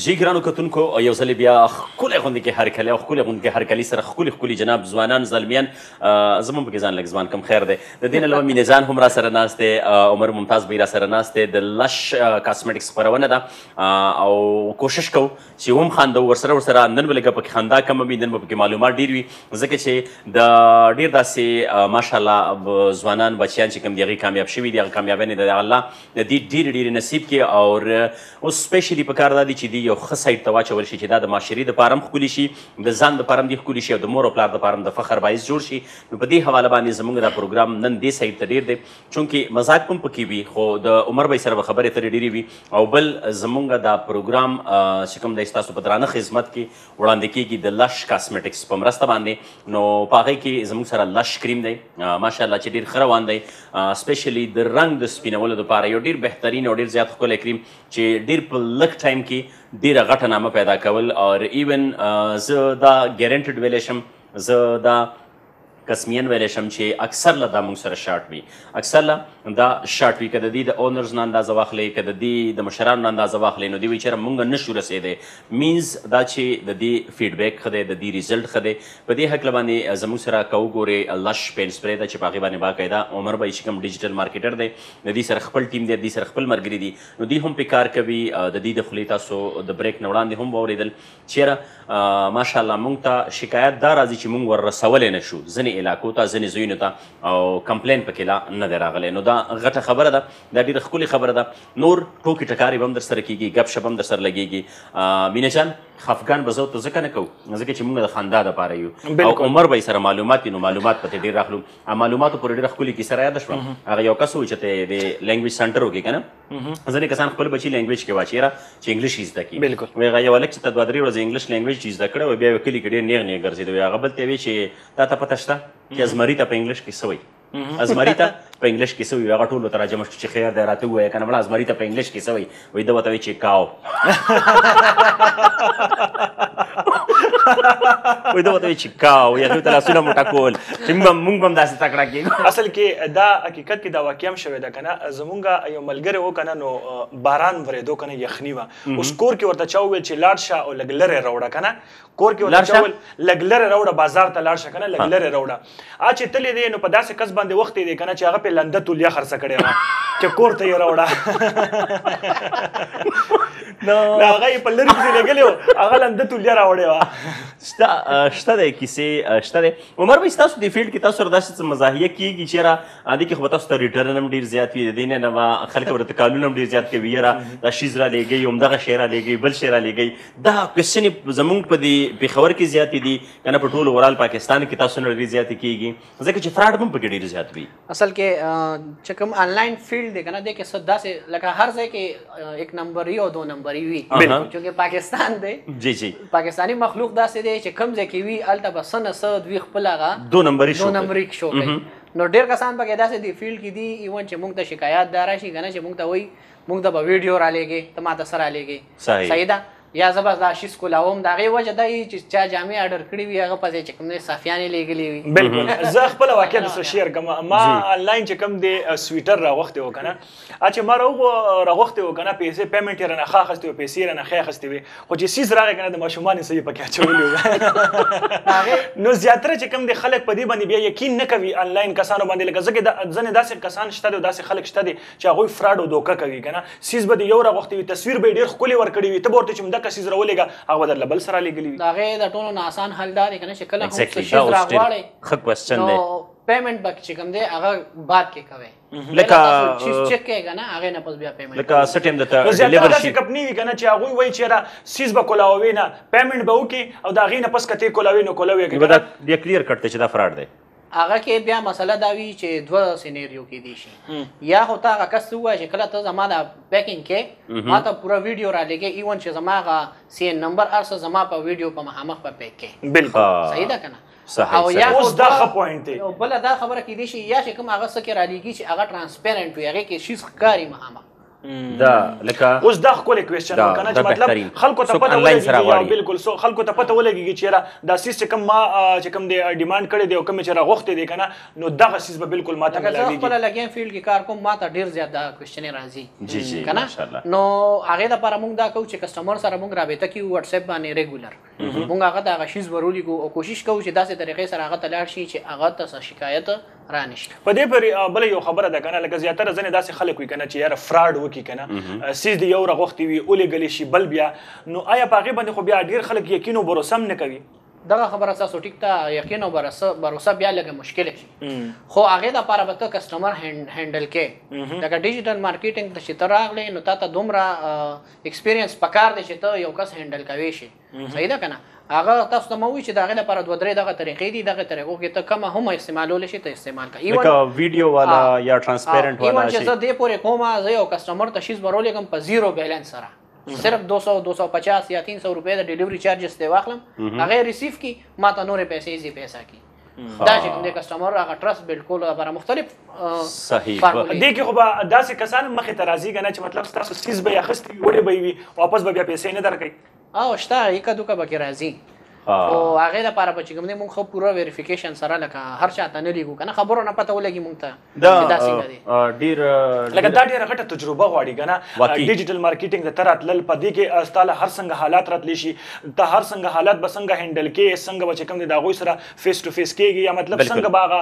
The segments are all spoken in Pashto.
جی ګرانو کتونکو یو ځل بیا ښکلی غوندې کې هرکلی او ښکلی غوندې کې هرکلي سره ښکلي جناب ځوانان زلمیان زموږ پکې ځان لږ ځوان کم خیر دی د دې نه علاوه مینې جان هم را سره ناست دی عمر ممتاز به یې را سره ناست دی د لش کاسمیټکس خپرونه ده او کوشش کوو چې ومخاندو ورسره نن به لږه پکې خندا کمه وي نن به پکې معلومات ډېر وي ځکه چې د ډېر داسې ماشاءالله ځوانان بچیان چې کوم دي هغې کامیاب شوي دي هغه کامیابیانې د الله د دې ډېرې نصیب کړي او اوس سپیشلي پکار دا دي چې دی یو ښه سایډ ته واچول شي چې دا د معاشرې دپاره هم ښکلي شي د ځان دپاره هم دې ښکلي شي او د مور او پلار دپاره هم د فخر باعث جوړ شي نو په دې حواله باندې زموږ دا پروګرام نن دې سایډ ته ډېر دی چونکې مزاق هم پکې وي خو د عمر بی سره به خبرې اترې ډېرې وي او بل زموږ دا پروګرام چې کوم دی ستاسو په درانه خدمت کې وړاندې کېږي د لش کاسمیټکس په مرسته باندې نو په هغې کې زموږ سره لش کریم دی ماشاءالله چې ډېر ښه روان دی سپیشلي د رنګ د سپینولو دپاره یو ډېر بهترین او ډېر زیات ښکلی کریم چې ډېر په لږ ټایم کې ډیره غټه نامه پیدا کول او ایون زه دا ګارنټډ ویلی شم زه دا قسمیان ویلی شم چې اکثر له دا موږ سره شارټ وي اکثر له دا شارټ وي که د دې د اونرز نه اندازه واخلئ که د دې د مشرانو نه اندازه واخلئ نو دوی وایي چېرې موږ نه شو رسېدی مینز دا چې د دې فیډبیک ښه دی د دې ریزلټ ښه دی په دې هکله باندې زموږ سره که وګورئ لش پین سپری ده چې په هغې باندې باقاعده عمر به چې کوم ډیجیټل مارکیټر دی د دې سره خپل ټیم دی د دې سره خپل ملګري دي نو دوی هم پې کار کوي د دې د خولې تاسو د بریک نه وړاندې هم واورېدل چېرې ماشاءالله موږ ته شکایت دا راځي چې موږ ور رسولی نه شو ځینې علاقو ته ځینې ځایونو ته او کمپلین پکې لا نه دی راغلی نو دا غټه خبره ده دا ډېره ښکلې خبره ده نور ټوکې ټکارې به هم در سره کېږي ګپ شپ هم در سره لګېږي مینه جان خفګان به زه ورته ځکه نه کوو ځکه چې موږ د خندا دپاره یو او عمر به یې سره معلومات وي نو معلومات به ترې ډېر راخلو معلوماتو پورې ډېره ښکلې کیسه رایاده شوه هغه یو کس و چې ته د لینګویج سنټر وکړې که نه ځینې کسان خپل بچي لینګویج کې واچېره چې انګلیش یې زده کړي وایي هغه یو هلک چې ته 2-3 ورځې انګلیش لینګویج چې زده کړی وایي بیا یې کلي کې ډېر نیغ ګرځېده وایي هغه بل ته یې وایي چې تا ته پته شته چې ازمري ته په انګلیش کې څه وایي ازمري ته په انګلیش کې څه وایي هغه ټولو ته راجمع شو چې خیر دی راته ووایه که نه مړه ازمري ته په انګلیش کې څه وایي وایي ده ورته وایي چې کاو وایي ده ورته وایي چې کاو هغې ورته لاسونه موټه کول چې موږ به هم داسې تکړه کېږو اصل کې دا حقیقت کې دا واقع هم شوې ده که نه زمونږ یو ملګری و که نه نو باران ورېدو که نه یخني وه اوس کور کې ورته چا وویل چې لاړ شه او لږ لرې راوړه که نه کور کې ورته چا وویل لږ لرې راوړه بازار ته لاړ شه که نه لږ لرې راوړه چې تللی دی نو په داسې کس باندې وخت دی که نه چې هغه پې لنده تولیه خرڅه کړې وه چې کور ته یې راوړه نو هغه یې په لرې پسې لګلې و هغه لنده تولیه راوړې وه شته دی کیسې شته دی عمر بھائی ستاسو دې فیلډ کې تاسو سره داسې څه مزاحیه کېږي چېرې دې کې خو به تاسو ته ریټرن هم ډېر زیات وي د دې نه علاوه خلک ورته کالونه هم ډېر زیات کوي یاره دا شیز را لېږئ همدغه شی را لېږئ بل شی را لېږئ دا کوېسچنې زموږ په دې پېښور کې زیاتې دي که نه په ټول اورال پاکستان کې تاسو نه ډېرې زیاتې کېږي ځکه چې فراډ هم پکې ډېر زیات وي اصل کې چې کوم آنلاین فیلډ دی که نه دی کې څه داسې لکه هر ځای کې 1 نمبري او 2 نمبري وي چونکې پاکستان دی جی جی پاکستاني مخلوق داسې دی چې کوم ځای کې وي هلته به څه نه څه دوی خپل هغه 2 نمبري شو کوي نو ډېر کسان پکې داسې دی فیلډ کې دي ایون چې موږ ته شکایات دا راشي که نه چې موږ ته وایي موږ ته به ویډیو را لېږې ته ما ته څه را لېږې صحیح ده یا زه به دا شیز کولاوم د هغې وجه دا وي چې چا جامې اډر کړي وي هغه پسې چې کوم دی صافیانې لېږلې وي بلکل زه خپله واقع درسره شیر کوم ما آنلاین چې کوم دی سویټر راغوښتی و که نه چې ما راغوښتی و که نه پیسې پیمنټ یې رانه ښه اخیستې وې پیسې یې رانه ښې اخیستې وې خو چې سیز راغی که نه د ماشومانو څه یې پکې اچولي وو نو زیاتره چې کوم دی خلک په دې باندې بیا یقین نه کوي آنلاین کسانو باندې لکه ځکه ځینې داسې کسان شته دي او داسې خلک شته دي چې هغوی فراډ او دوکه کوي که نه سیز به دې یو راغوښتی وي تصویر به یې ډېر ښکلې ورکړی وي ته به ورته چې دغه سیز راولېږه هغه به درله بل سره لېږلي وي د هغې د ټولو نه اسان حل دا دی که نه چې کله هم څه شیز راغواړئ نو پیمنټ به چې کوم دی هغه بعد کې کوئ لکه چیز چک کې که نه هغې نه پس بیا پیمنټ لکه څه ټایم درته زیاتره داسې کمپنۍ وي که نه چې هغوی وایي چې یاره سیز به کولاووې نه پیمنټ به وکړي او د هغې نه پس که ته یې کولاوې نو کولاوې بیا کلیر کټ دی چې دا فراډ دی هغه کې بیا مسله دا وي چې 2 سینیریو کې دي شي یا خو ته هغه کس ته ووایه چې کله ته زما دا پیکینګ کې ما ته پوره ویډیو را لېږې ایون چې زما هغه CN نمبر هر څه زما په ویډیو په مخامخ په پیک کې بلکل صحیح ده که نه اوس دا ښه پوینټ دی. بله دا خبره کیدای شي یا چې کوم هغه څه کې رالیږي چې هغه ټرانسپیرنټ وي، هغې کې شیز ښکاري مخامخ. دا لکه اوس دا ښکلی کوېسچن و که نه چې مطلب خلکو ته پته ولګېږي. بالکل خلکو ته پته ولګېږي چې یاره دا سیز چې کوم ما چې کوم دی ډیمانډ کړی دی او کوم چې راغوښتی دی که نه، نو دغه سیز به بالکل ما ته ملاوېږي. زه خپله لګیم فیلډ کې کار کوم، ما ته ډېر زیات دا کوېسچنې راځي که نه. نو هغې دپاره موږ دا کوو چې کسټمر سره موږ رابطه کړو وټساپ باندې ریګولر. موږ هغه ته هغه شیز ورولیږو او کوشش کوو چې داسې طریقې سره هغه ته لاړ شي چې هغه ته څه شکایت رانشي. په دې پورې بله یو خبره ده که نه، لکه زیاتره ځینې داسې خلک وي که نه چې یاره فراډ وکړي که نه، سیز د یو راغوښتي وي ولېږلی شي بل بیا، نو آیا په هغې باندې خو بیا ډېر خلک یقین او بروسه هم نه کوي؟ دغه خبره ستاسو ټیک ته یقین او بروسه بیا لږه مشکله شي، خو هغې دپاره به ته کسټمر هینډل کې. لکه ډیجیټل مارکیټینګ ته چې ته راغلی نو تا ته دومره ایکسپیرینس پکار دی چې ته یو کس هینډل کوی شي. صحیح ده که نه؟ هغه تاسو ته مو وایي چې د هغې لپاره 2-3 دغه طریقې دي، دغه طریقو کې ته کومه هم استعمالولی شي ته استعمال کړه. لکه ویډیو والا یا ټرانسپیرنټ والا ایون چې زه دې پورې کومه زه یو کسټمر ته شیز به راولېږم په 0 بیلنس سره، صرف 200-250 یا 300 روپۍ د ډیلیوري چارجز ته واخلم، هغې ریسیو کی ما ته نورې پیسې ایزي پیسه کی. دا چې کوم دی کسټمر هغه ټرست بلډ کولو لپاره مختلف صحیح دې کې خو به داسې کسان مخې ته راځي که نه چې مطلب ستاسو سیز به یې اخیستې وي وړې به یې وي واپس به بیا پیسې نه درکوي؟ او شته یکه دوکه به کې راځي، او هغې دپاره به چې کوم دی مونږ ښه پوره ویریفیکیشن سره لکه هر چا ته نه لیږو که نه، خبرو نه پته ولګي مونږ ته چې دا څنګه دی. لکه دا ډېره غټه تجربه غواړي که نه ډیجیټل مارکیټینګ ته ته راتلل، په دې کې ستا له هر څنګه حالات راتلی شي، ته هر څنګه حالات به څنګه هینډل کړې، څنګه به چې کوم دی د هغوی سره فیس ټو فیس کېږي، یا مطلب څنګه به هغه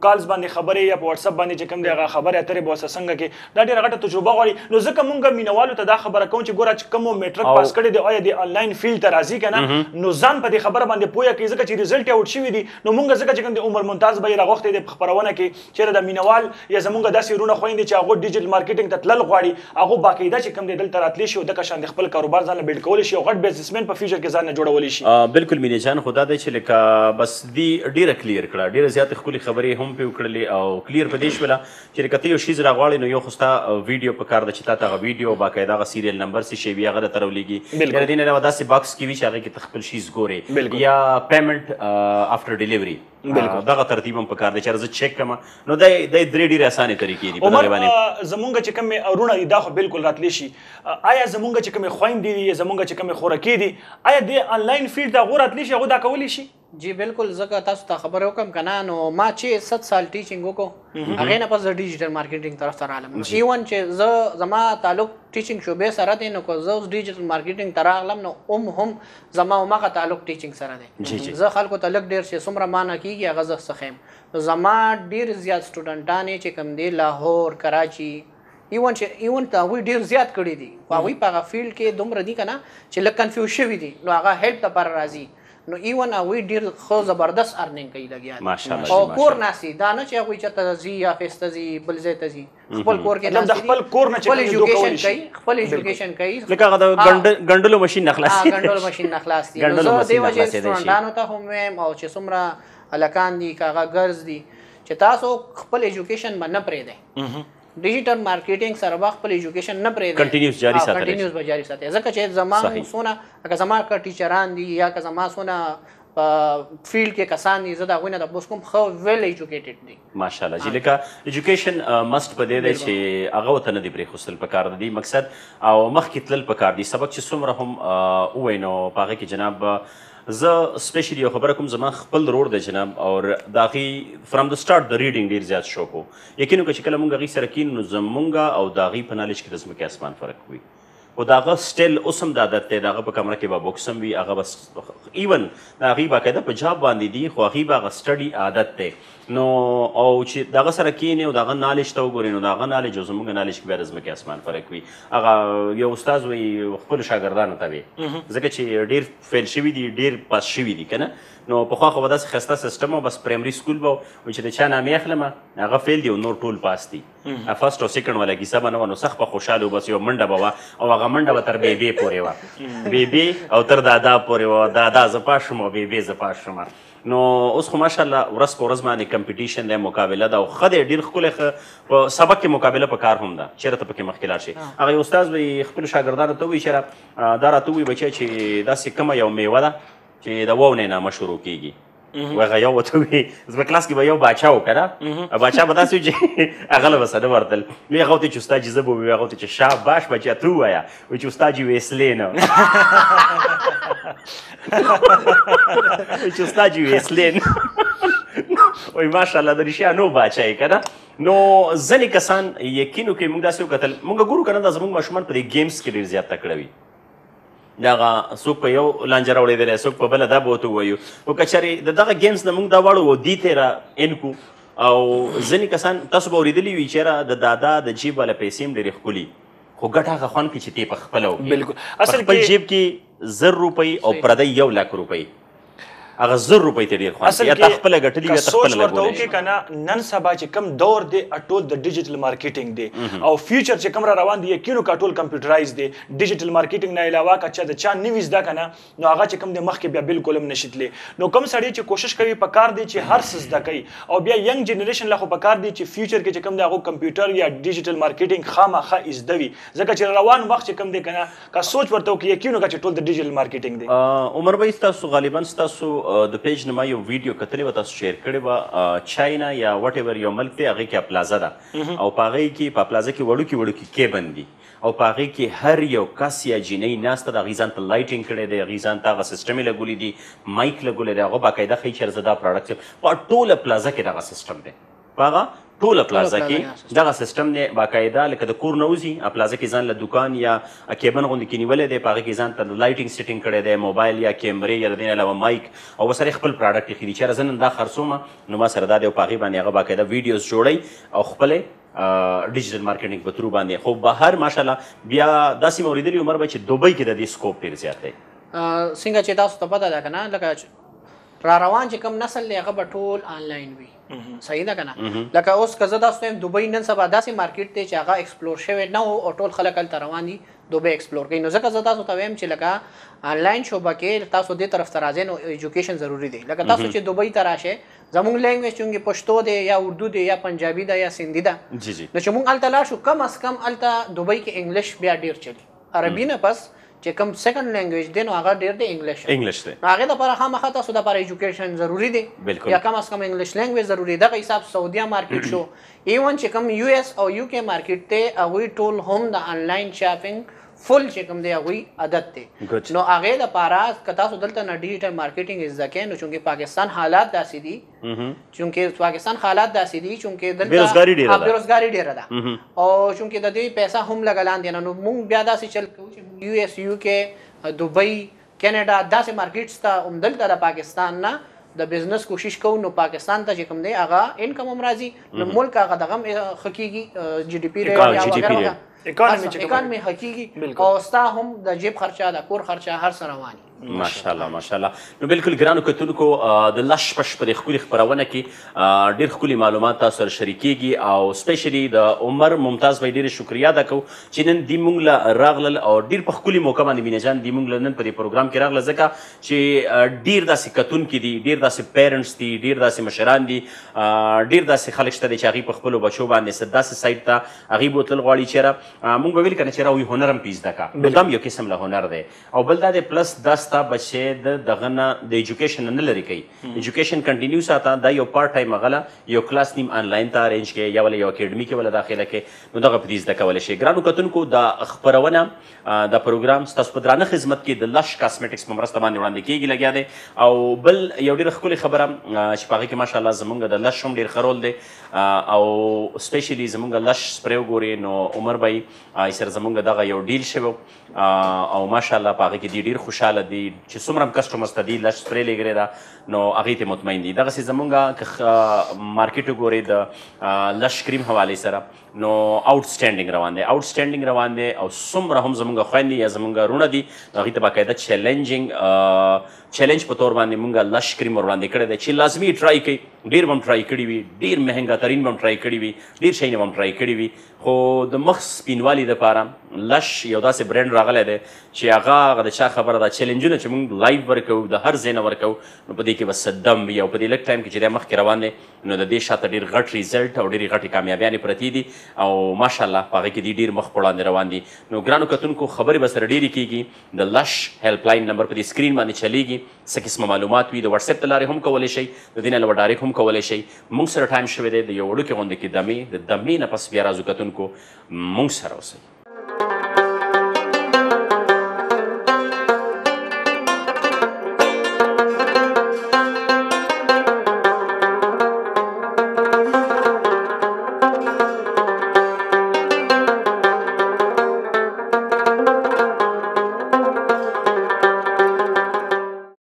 کالز باندې خبرې یا په وټساپ باندې چې کوم دی هغه خبرې اترې به ورسره څنګه کې. دا ډېره غټه تجربه غواړي. نو ځکه مونږ مینوالو ته دا خبره کوم چې ګوره چې کوم میټرک پاس کړی دی آیا د آنلاین فیلډ ته راځي که نه، نو ځان په دې خبره باندې پوهه کړي، ځکه چې ریزلټ یې آوټ شوي دي. نو مونږ ځکه چې کوم د عمر ممتاز به یې راغوښتی دی په خپرونه کې چېرې د مینوال یا زمونږ داسې وروڼه خویندې چې هغوی ډیجیټل مارکیټینګ ته تلل غواړي، هغوی باقاعده چې کوم دی دلته راتلی شي او دغه شان د خپل کاروبار ځان له بلډ کولی شي او غټ بزنسمین په فیوچر کې ځان نه جوړولی شي. بالکل مینې جان، خو دا دی چې لکه بس دې ډېره کلیر کړه، ډېره زیاتې ښکلې خبرې هم پرې وکړلې او کلیر په دې شوله چې لکه ته یو شیز راغواړې نو یو خو ستا ویډیو پکار ده چې تا ته هغه ویډیو باقاعده هغه سیریل نمبر څه شی وي هغه درته راولېږي، یا د دې نه علاوه داسې باکس کې وي چې هغې کې ته خپل شیز ګورې، یا پیمنټ آفټر ډیلیوري دغه ترتیب هم پکار دی چې زه چیک کړم. نو دا درې ډېرې اسانې طریقې دي په دغې باندې. زمونږ چې کومې وروڼه دي دا خو بالکل راتلی شي، آیا زمونږ چې کومې خویندې دي زمونږ چې کومې خورکې دي آیا د آنلاین فیلډ ته هغوی راتلی شي هغوی دا کولی شي؟ جی بالکل، ځکه تاسو ته خبره وکړم که نه، نو ما چې 7 سال ټیچینګ وکړو هغې نه پس زه ډیجیټل مارکیټینګ طرف ته راغلم. ایون چې زه زما تعلق ټیچینګ شعبې سره دی، نو که زه اوس ډیجیټل مارکیټینګ ته راغلم نو هم زما هماغه تعلق ټیچینګ سره دی. زه خلکو ته لږ ډېر چې څومره ما نه کېږي هغه زه څه ښیم. زما ډېر زیات سټوډنټان چې کوم دی لاهور، کراچي، ایون ته هغوی ډېر زیات کړي دي، خو هغوی په هغه فیلډ کې دومره دي که نه چې لږ کنفیوز شوي دي، نو هغه هیلپ دپاره راځي. نو ایون هغوی ډېر ښه زبردست ارنینګ کوي لګیا دي او کور ناستي، دا نه چې هغوی چېرته ځي یا افیس ته ځي بل ځای ته ځي، خپل کور کې ناستي دي، خپل ایجوکیشن کوي، خپل ایجوکیشن کوي. لکه هغه د ګنډلو ماشین نه خلاص دي، ګنډلو ماشین نه خلاص دي. نو زه دې وجې سټوډنټانو ته هم وایم او چې څومره هلکان دي که هغه ګرز دي چې تاسو خپل ایجوکیشن به نه پرېږدئ، ډیجیټل مارکیټینګ سره به خپل ایجوکیشن نه پرېږدئ، کنټینیوس جاري ساتئ، کنټینیوس به جاري ساتئ. ځکه چې زما څونه که زما که ټیچران دي یا که زما څونه په فیلډ کې کسان دي، زه د هغوی نه تپوس کوم ښه ویل ایجوکیټډ دي. ماشاءالله جی. لکه ایجوکیشن مست په دې دی چې هغه ورته نه دي پرېښودل پکار د دې مقصد او مخکې تلل پکار دي. سبق چې څومره هم ووایي نو په هغې کې جناب زه سپیشلی یو خبره کوم، زما خپل رور دی جناب او د هغې فرام د سټارټ د ریډینګ ډېر زیات شوق و. یقین وکړه چې کله مونږ هغې سره کینو نو زمونږ او د هغې په نالج کې د ځمکې اسمان فرق وي. خو د هغه سټیل اوس هم د عادت دی، د هغه په کمره کې به بوکس هم وي، هغه بس ایون د هغې باقاعده په جاب باندې دي، خو هغې به هغه سټډي عادت دی. نو او چې د هغه سره کینې او د هغه نالج ته وګورې نو د هغه نالج او زموږ نالج کې بیا د ځمکې اسمان فرق وي. هغه یو استاد وایي خپلو شاګردانو ته وي، ځکه چې ډېر فیل شوي دي، ډېر پاس شوي دي که نه. نو پخوا خو به داسې ښایسته سیسټم و، بس پرایمري سکول به و چې د چا نامې اخلم هغه فیل دی او نور ټول پاس دي. فرسټ او سیکنډ والا کیسه به نه وه، نو سخت به خوشحاله و، بس یو منډه به وه او هغه منډه به تر بیبې پورې وه، بیبې او تر دادا پورې وه، دادا زه پاس شوم او بیبې زه پاس شوم. نو اوس خو ماشاءالله ورځ په ورځ باندې کمپیټیشن دی، مقابله ده او ښه دی، ډېر ښکلی ښه په سبق کې مقابله په کار هم ده، چېرته ته پکې مخکې لاړ شي. هغه یو استاد به خپلو شاګردانو ته وایي چېرې دا راته ووایي بچیه چې داسې کومه یو میوه ده چې د واو نه شروع کېږي، وایي هغه یو ورته وایي زما کلاس کې به یو باچا و که نه باچا به داسې و چې هغه له به څه نه ورتل نو هغه ورته چې استاد جي زه به ووایي هغه ورته چې شاباش بچیا ته ووایه وایي چې استاد جي ویسلی نه وایي چې استاد جي ویسلی نه وایي ماشاءالله د رښتیا باچا یې که نه نو ځینې کسان یقین وکړي موږ داسې وکتل موږ ګورو که نه دا زموږ ماشومان په دې گیمز کې ډېر زیات تکړه وي د هغه څوک په یو لانجه راوړېدلی څوک په بله دا به ورته ووایو خو که چېرې د دغه گیمز نه موږ دا واړو دې ته را ان کړو او ځینې کسان تاسو به اورېدلي وي چېرې د دادا د جیب والا پیسې هم ډېرې ښکلي خو ګټه هغه خوند کړي چې ته یې په خپله وکړې بالکل په خپل جیب کې 1,000 روپۍ او پردی 1,00,000 روپۍ هغه 1,000 روپۍ ته ډېر خوند یا ته خپله ګټلي یا ته خپله سوچ ورته وکړې که نه نن سبا چې کوم دور دی ټول د ډیجیټل مارکیټینګ دی او فیوچر چې کوم را روان دی یقینو که ټول کمپیوټرایز دی ډیجیټل مارکیټینګ نه علاوه که چا د چا نوي زده که نه نو هغه چې کوم دی مخکې بیا بالکل هم نشي تللی نو کوم سړی چې کوشش کوي په کار دی چې هر څه زده کوي او بیا ینګ جنریشن له خو په کار دی چې فیوچر کې چې کوم دی هغه کمپیوټر یا ډیجیټل مارکیټینګ خامخا زده وي ځکه چې روان وخت چې کوم دی که نه که سوچ ورته وکړي یقینو که چې ټول د ډیجیټل مارکیټینګ دی عمر بھائی ستاسو غالبا ستاسو د پیج نه یو ویډیو کتلې وه تاسو شیر کړې وه چاینا یا وټ ایور یو ملک دی هغې کې پلازه ده او په هغې کې په پلازه کې وړوکي کیبن دي او په هغې کې هر یو کس یا جینۍ ناسته ده هغې ځان ته لایټینګ کړی دی هغې ځان ته هغه سیسټم یې لګولی دي مایک لګولی دی هغه باقاعده ښایي چې زه دا پروډکټ په ټوله پلازه کې دغه سیسټم دی په هغه ټوله پلازه کې دغه سیسټم دی باقاعده لکه د کور نه وځي پلازه کې ځان له دوکان یا کیبن غوندې کې نیولی دی په هغې کې ځان ته لایټینګ سیټینګ کړی دی موبایل یا کیمرې یا د دې نه علاوه مایک او ورسره خپل پروډکټ ایښي دي چېرې زه نن دا خرڅومه نو ما سره دا دی او په هغې باندې هغه باقاعده ویډیوز جوړوي او خپلې ډیجیټل مارکیټینګ په ترو باندې خو بهر ماشاءالله بیا داسې مې اورېدلي عمر بھائی چې دوبۍ کې د دې سکوپ ډېر زیات دی څنګه چې تاسو ته پته ده که نه لکه را روان چې کوم نسل دی هغه به ټول آنلاین وي صحیح ده که نه لکه اوس که زه تاسو ته وایم دوبۍ نن سبا داسې مارکیټ دی چې هغه ایکسپلور شوی نه و او ټول خلک هلته روان دي دوبۍ ایکسپلور کوي نو ځکه زه تاسو ته وایم چې لکه آنلاین شوبه کې تاسو دې طرف ته راځئ نو ایجوکیشن ضروري دی لکه تاسو چې دوبۍ ته راشئ زموږ لینګویج چونکې پښتو دی یا اردو دی یا پنجابي ده یا سندي ده نو چې موږ هلته لاړ شو کم از کم هلته دوبۍ کې انګلیش بیا ډېر چلي عربي نه پس چې کوم سیکنډ لینګویج دی نو هغه ډېر دی انګلیش دی نو هغې دپاره خامخا تاسو دپاره ایجوکیشن ضروري دی یا کم از کم انګلیش لینګویج ضروري دی دغه حساب سعودیه مارکیټ شو ایون چې کوم یو اس او یو کې مارکیټ دی هغوی ټول هم د آنلاین شاپینګ فل چې کوم دی هغوی عادت دی نو هغې دپاره که تاسو دلته نه ډیجیټل مارکیټینګ زده کوئ نو چونکې پاکستان حالات داسې دي چونکې دلته بېروزګاري ډېره ده او چونکې د دې پیسه هم لږه لاندې نه نو موږ بیا داسې چل کوو چې یو اس یو کې دوبۍ کینیډا داسې مارکیټس ته همدلته د پاکستان نه د بزنس کوشش کوو نو پاکستان ته چې کوم دی هغه انکم هم راځي نو ملک هغه دغه هم ښه کېږي جي ډي پي وغیره اکانومي ښه کېږي او ستا هم د جیب خرچه د کور خرچه هر څه رواني ماشاءالله ماشاءالله نو بالکل ګرانو کتونکو د لش پش په دې ښکلي خپرونه کې ډېر ښکلي معلومات تاسو سره شریکېږي او سپیشلی د عمر ممتاز بھائی ډېرې شکریا ادا کوو چې نن دوی موږ له راغلل او ډېر په ښکلي موقع باندې مینه جان دوی موږ له نن په دې پروګرام کې راغله ځکه چې ډېر داسې کتونکي دي ډېر داسې پیرنټس دي ډېر داسې مشران دي ډېر داسې خلک شته دي چې هغوی په خپلو بچو باندې داسې سایډ ته هغوی بوتل غواړي چېرې موږ به ویل که نه چېرې هغوی هنر هم پې زده کړه نو دا هم یو قسم له هنر دی او بل دا دی پلس دا ستا بچی دغه نه د ایجوکیشن نه لرې کوي ایجوکیشن کنټینیو ساته دا یو پارټ ټایم هغه یو کلاس نیم آنلاین ته ارینج کړي یا ولا یو اکیډمي کې ولا داخله کړي نو دغه په دې زده کولی شي ګرانو کتونکو دا خپرونه دا پروګرام ستاسو په درانه خدمت کې د لش کاسمیټکس په مرسته باندې وړاندې کېږي لګیا دی او بل یو ډېره ښکلې خبره چې په هغې کې ماشاءالله زموږ د لش هم ډېر ښه رول دی او سپیشلی زموږ لش سپری وګورئ نو عمر بھائی سره زموږ دغه یو ډیل شوی او ماشاءالله په هغې کې دي ډېر خوشحاله دي چې څومره هم کسټمرز ته دي لش سپری لېږلې ده نو هغې ته مطمئن دي دغسې زموږ که مارکیټ وګورئ د لش کریم حوالې سره نو آوټسټینډینګ روان دی آوټسټینډینګ روان دی او څومره هم زموږ خویندې یا زموږ وروڼه دي نو هغې ته باقاعده چیلنج په طور باندې مونږ لش کریم ور وړاندې کړی دی چې لازمي ټرای کوي ډېر به هم ټرای کړي وي ډېر مهنګه ترین به هم ټرای کړي وي ډېر شیونه به هم ټرای کړي وي خو د مخ سپینوالي دپاره لش یو داسې برینډ راغلی دی چې هغه د چا خبره ده چیلنجونه چې مونږ لایو ورکوو د هر ځای نه ورکوو نو په دې کې به څه دم وي او په دې لږ ټایم کې چې دی مخکې روان دی نو د دې شاته ډېر غټ ریزلټ او ډېرې غټې کامیابیانې پرتې دي او ماشاءالله په هغې کې دي ډېر مخ په وړاندې روان دي. نو ګرانو کتونکو خبرې به سره ډېرې کېږي. د لش هیلپ لاین نمبر په دې سکرین باندې چلیږي. څه قسمه معلومات وي د وټساپ د لارې هم کولی شئ، د دې نه علاوه ډایرکټ هم کولی شئ. موږ سره ټایم شوی دی د یو وړوکې غوندې کې دمې، د دمې نه پس بیا راځو کتونکو موږ سره اوسئ.